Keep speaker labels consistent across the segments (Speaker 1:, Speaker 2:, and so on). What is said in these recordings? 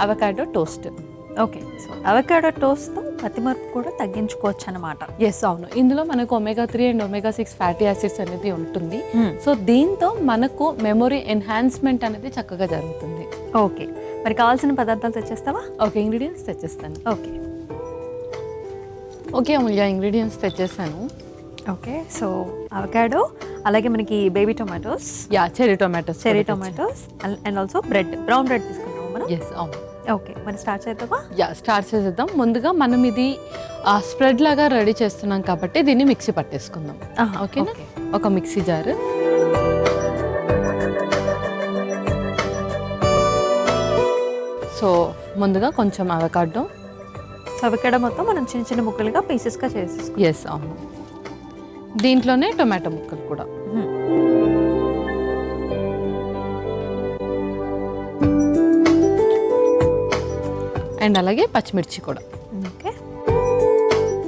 Speaker 1: Avocado toast.
Speaker 2: Okay, so avocado టోస్ట్తో మతిమరుపు కూడా తగ్గించుకోవచ్చు అనమాట.
Speaker 1: ఎస్, అవును. ఇందులో మనకు omega-3 and omega-6 fatty acids అనేది ఉంటుంది. సో దీంతో మనకు మెమొరీ ఎన్హాన్స్మెంట్ అనేది చక్కగా జరుగుతుంది.
Speaker 2: ఓకే, మరి కావాల్సిన పదార్థాలు తెచ్చేస్తావా?
Speaker 1: ఓకే, ఇంగ్రీడియంట్స్ తెచ్చేస్తాను.
Speaker 2: ఓకే
Speaker 1: ఓకే అమూల్య, ఇంగ్రీడియంట్స్ తెచ్చేసాను.
Speaker 2: ఓకే, సో అవకాడో, అలాగే మనకి baby tomatoes,
Speaker 1: cherry tomatoes
Speaker 2: and also bread, brown bread తీసుకున్నాము మనం.
Speaker 1: ఎస్, అవును.
Speaker 2: ఓకే, మరి స్టార్ట్ చేద్దామా?
Speaker 1: స్టార్ట్ చేసేద్దాం. ముందుగా మనం ఇది స్ప్రెడ్ లాగా రెడీ చేస్తున్నాం కాబట్టి దీన్ని మిక్సీ పట్టేసుకుందాం. ఓకేనా? ఒక మిక్సీ జార్, సో ముందుగా కొంచెం అవకాడో
Speaker 2: మొత్తం మనం చిన్న చిన్న ముక్కలుగా పీసెస్గా చేసేసుకో.
Speaker 1: ఎస్, అవును. దీంట్లోనే టొమాటో ముక్కలు కూడా. అండ్ అలాగే పచ్చిమిర్చి కూడా.
Speaker 2: ఓకే,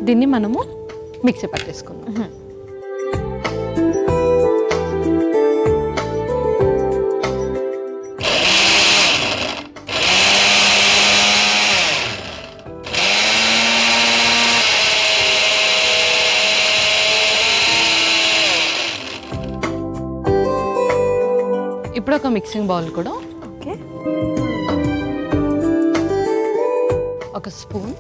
Speaker 1: దీన్ని మనము మిక్సీ పట్టేసుకుందాం. ఇప్పుడు ఒక మిక్సింగ్ బౌల్ కూడా.
Speaker 2: ఓకే,
Speaker 1: ఒక స్పూన్,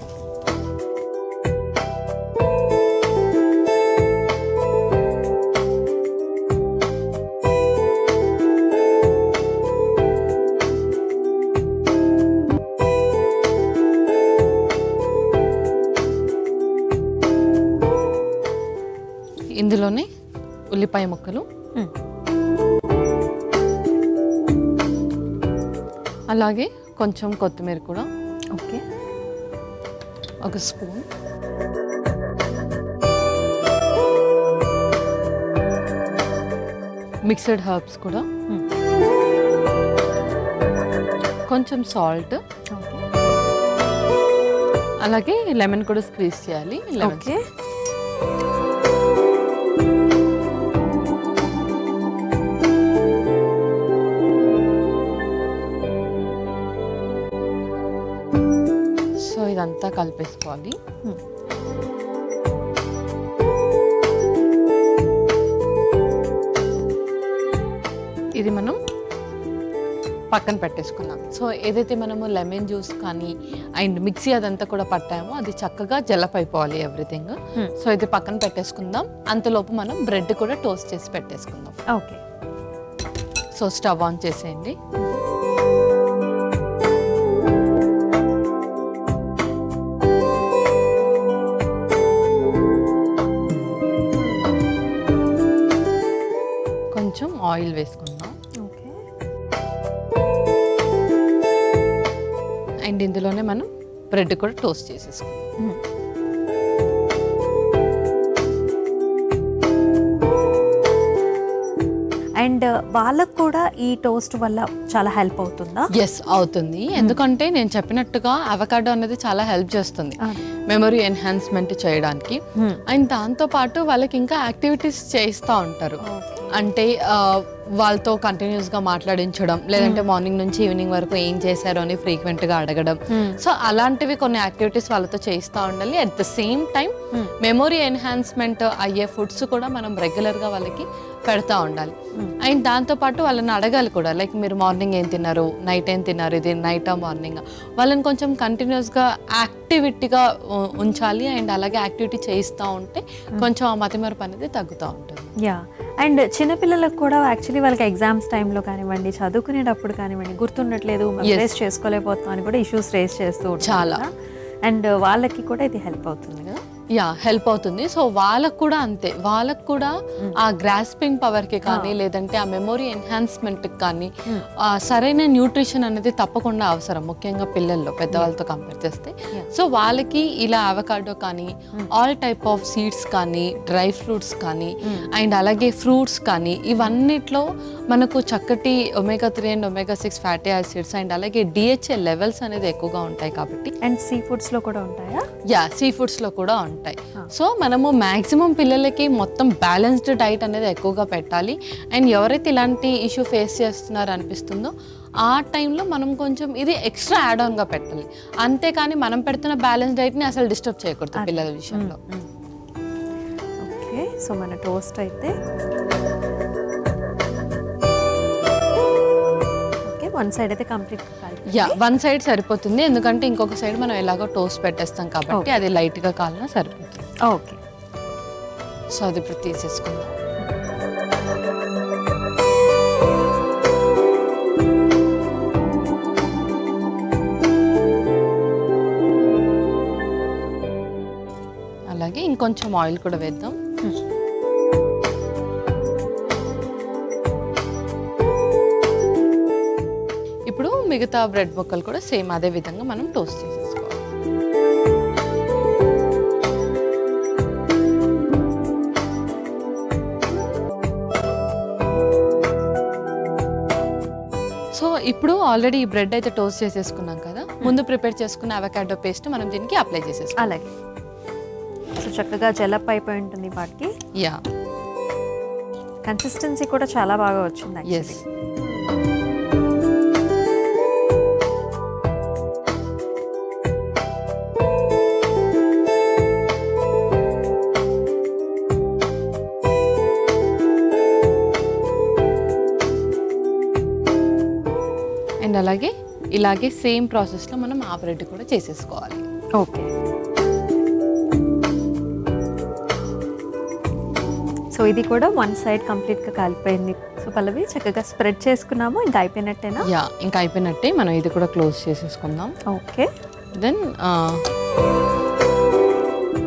Speaker 1: ఇందులోనే ఉల్లిపాయ ముక్కలు, అలాగే కొంచెం కొత్తిమీర కూడా.
Speaker 2: ఓకే,
Speaker 1: ఒక స్పూన్, మిక్స్డ్ హర్బ్స్ కూడా, కొంచెం సాల్ట్, అలాగే లెమన్ కూడా స్క్వీజ్ చేయాలి.
Speaker 2: ఓకే,
Speaker 1: సో ఇదంతా కలిపేసుకోవాలి. ఇది మనం పక్కన పెట్టేసుకున్నాం. సో ఏదైతే మనము లెమన్ జ్యూస్ కానీ అండ్ మిక్సీ అదంతా కూడా పట్టామో అది చక్కగా జలప్ అయిపోవాలి ఎవ్రీథింగ్. సో ఇది పక్కన పెట్టేసుకుందాం. అంతలోపు మనం బ్రెడ్ కూడా టోస్ట్ చేసి పెట్టేసుకుందాం.
Speaker 2: ఓకే,
Speaker 1: సో స్టవ్ ఆన్ చేసేయండి. కొంచెం ఆయిల్ వేసుకుందాం.
Speaker 2: ఓకే,
Speaker 1: అండ్ ఇందులోనే మనం బ్రెడ్ కూడా టోస్ట్ చేసేసుకుందాం.
Speaker 2: అండ్ వాళ్ళకు కూడా ఈ టోస్ట్ వల్ల చాలా హెల్ప్ అవుతుందా?
Speaker 1: ఎస్, అవుతుంది. ఎందుకంటే నేను చెప్పినట్టుగా అవకాడో అనేది చాలా హెల్ప్ చేస్తుంది మెమరీ ఎన్హాన్స్మెంట్ చేయడానికి. అండ్ దాంతో పాటు వాళ్ళకి ఇంకా యాక్టివిటీస్ చేస్తూ ఉంటారు. అంటే వాళ్ళతో కంటిన్యూస్గా మాట్లాడించడం, లేదంటే మార్నింగ్ నుంచి ఈవినింగ్ వరకు ఏం చేశారు అని ఫ్రీక్వెంట్గా అడగడం. సో అలాంటివి కొన్ని యాక్టివిటీస్ వాళ్ళతో చేస్తూ ఉండాలి. At the same time memory enhancement అయ్యే ఫుడ్స్ కూడా మనం రెగ్యులర్గా వాళ్ళకి పెడతా ఉండాలి. అండ్ దాంతోపాటు వాళ్ళని అడగాలి కూడా, లైక్ మీరు మార్నింగ్ ఏం తిన్నారు, నైట్ ఏం తిన్నారు, ఇది నైటా మార్నింగ్, వాళ్ళని కొంచెం కంటిన్యూస్గా యాక్టివిటీగా ఉంచాలి. అండ్ అలాగే యాక్టివిటీ చేయిస్తూ ఉంటే కొంచెం ఆ మతిమరుపు అనేది తగ్గుతూ ఉంటుంది.
Speaker 2: యా, అండ్ చిన్నపిల్లలకు కూడా యాక్చువల్లీ వాళ్ళకి ఎగ్జామ్స్ టైంలో కానివ్వండి, చదువుకునేటప్పుడు కానివ్వండి, గుర్తుండట్లేదు, రేస్ చేసుకోలేకపోతాం అని కూడా ఇష్యూస్ రేస్ చేస్తూ
Speaker 1: చాలా.
Speaker 2: అండ్ వాళ్ళకి కూడా ఇది హెల్ప్ అవుతుంది కదా?
Speaker 1: యా, హెల్ప్ అవుతుంది. సో వాళ్ళకు కూడా అంతే, వాళ్ళకు కూడా ఆ గ్రాస్పింగ్ పవర్కి కానీ లేదంటే ఆ మెమొరీ ఎన్హాన్స్మెంట్కి కానీ సరైన న్యూట్రిషన్ అనేది తప్పకుండా అవసరం, ముఖ్యంగా పిల్లల్లో పెద్దవాళ్ళతో కంపేర్ చేస్తే. సో వాళ్ళకి ఇలా అవకాడో కానీ ఆల్ టైప్ ఆఫ్ సీడ్స్ కానీ డ్రై ఫ్రూట్స్ కానీ అండ్ అలాగే ఫ్రూట్స్ కానీ ఇవన్నిట్లో మనకు చక్కటి omega-3 and omega-6 fatty acids and అలాగే DHA లెవెల్స్ అనేది ఎక్కువగా ఉంటాయి కాబట్టి.
Speaker 2: అండ్ సీ ఫుడ్స్లో కూడా ఉంటాయా?
Speaker 1: యా, సీ ఫుడ్స్లో కూడా ఉంటాయి. సో మనము మ్యాక్సిమం పిల్లలకి మొత్తం బ్యాలెన్స్డ్ డైట్ అనేది ఎక్కువగా పెట్టాలి. అండ్ ఎవరైతే ఇలాంటి ఇష్యూ ఫేస్ చేస్తున్నారో అనిపిస్తుందో ఆ టైంలో మనం కొంచెం ఇది ఎక్స్ట్రా యాడ్ ఆన్గా పెట్టాలి, అంతేకాని మనం పెడుతున్న బ్యాలెన్స్ డైట్ని అసలు డిస్టర్బ్ చేయకూడదు పిల్లల విషయంలో.
Speaker 2: ఓకే, సో మన టోస్ట్ అయితే వన్ సైడ్ అయితే కంప్లీట్
Speaker 1: వన్ సైడ్ సరిపోతుంది, ఎందుకంటే ఇంకొక సైడ్ మనం ఎలాగో టోస్ట్ పెట్టేస్తాం కాబట్టి అది లైట్గా కాలినా సరిపోతుంది.
Speaker 2: ఓకే,
Speaker 1: సో అది ఇప్పుడు తీసేసుకుందాం. అలాగే ఇంకొంచెం ఆయిల్ కూడా వేద్దాం. ఇప్పుడు మిగతా బ్రెడ్ ముక్కలు కూడా సేమ్ అదే విధంగా మనం టోస్ట్ చేసేసుకోవాలి. సో ఇప్పుడు ఆల్రెడీ ఈ బ్రెడ్ అయితే టోస్ట్ చేసేసుకున్నాం కదా, ముందు ప్రిపేర్ చేసుకున్న అవకాడో పేస్ట్ మనం దీనికి అప్లై చేసేసుకోవాలి.
Speaker 2: అలాగే, సో చక్కగా జలప్ అయిపోయి ఉంటుంది వాటికి.
Speaker 1: యా,
Speaker 2: కన్సిస్టెన్సీ కూడా చాలా బాగా వచ్చింది.
Speaker 1: ఎస్. అండ్ అలాగే ఇలాగే సేమ్ ప్రాసెస్లో మనం ఆ బ్రెడ్ కూడా చేసేసుకోవాలి.
Speaker 2: ఓకే, సో ఇది కూడా వన్ సైడ్ కంప్లీట్గా కాలిపోయింది. సో పల్లవి చక్కగా స్ప్రెడ్ చేసుకున్నాము, ఇంకా అయిపోయినట్టేనా?
Speaker 1: యా, ఇంకా అయిపోయినట్టే. మనం ఇది కూడా క్లోజ్ చేసేసుకుందాం.
Speaker 2: ఓకే,
Speaker 1: దెన్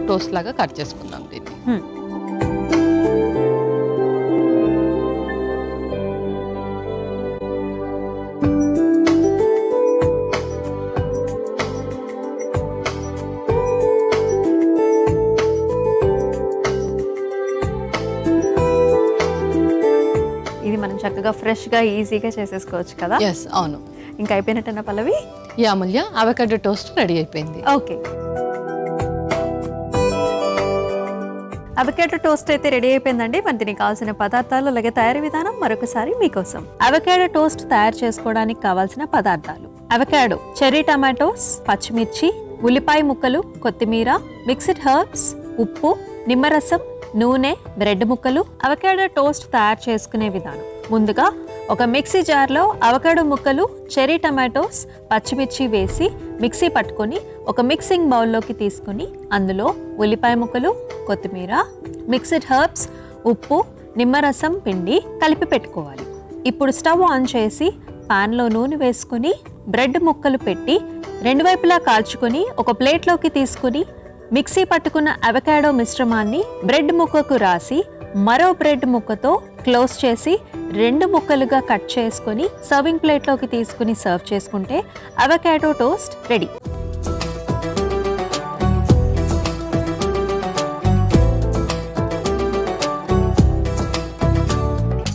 Speaker 1: టోస్ట్ లాగా కట్ చేసుకుందాం దీన్ని.
Speaker 2: ఇది మనం చక్కగా ఫ్రెష్గా ఈజీగా చేసేసుకోవచ్చు కదా.
Speaker 1: ఎస్, అవును.
Speaker 2: ఇంకా అయిపోయినట్టేనా పల్లవి?
Speaker 1: యా అమూల్య, అవకాడో టోస్ట్ రెడీ అయిపోయింది.
Speaker 2: ఓకే, అవకాడో టోస్ట్ అయితే రెడీ అయిపోయిందండి. మన దీనికి కావాల్సిన పదార్థాలు అలాగే తయారీ విధానం మరొకసారి మీకోసం. అవకాడో టోస్ట్ తయారు చేసుకోవడానికి కావాల్సిన పదార్థాలు: అవకాడో, చెర్రీ టమాటోస్, పచ్చిమిర్చి, ఉల్లిపాయ ముక్కలు, కొత్తిమీర, మిక్స్డ్ హర్బ్స్, ఉప్పు, నిమ్మరసం, నూనె, బ్రెడ్ ముక్కలు. అవకాడో టోస్ట్ తయారు చేసుకునే విధానం: ముందుగా ఒక మిక్సీ జార్లో అవకాడో ముక్కలు, చెర్రీ టమాటోస్, పచ్చిమిర్చి వేసి మిక్సీ పట్టుకొని ఒక మిక్సింగ్ బౌల్లోకి తీసుకొని అందులో ఉల్లిపాయ ముక్కలు, కొత్తిమీర, మిక్స్డ్ హర్బ్స్, ఉప్పు, నిమ్మరసం పిండి కలిపి పెట్టుకోవాలి. ఇప్పుడు స్టవ్ ఆన్ చేసి పాన్లో నూనె వేసుకొని బ్రెడ్ ముక్కలు పెట్టి రెండు వైపులా కాల్చుకొని ఒక ప్లేట్లోకి తీసుకుని మిక్సీ పట్టుకున్న అవకాడో మిశ్రమాన్ని బ్రెడ్ ముక్కకు రాసి మరో బ్రెడ్ ముక్కతో క్లోజ్ చేసి 2 ముక్కలుగా కట్ చేసుకొని సర్వింగ్ ప్లేట్లోకి తీసుకుని సర్వ్ చేసుకుంటే అవకాడో టోస్ట్ రెడీ.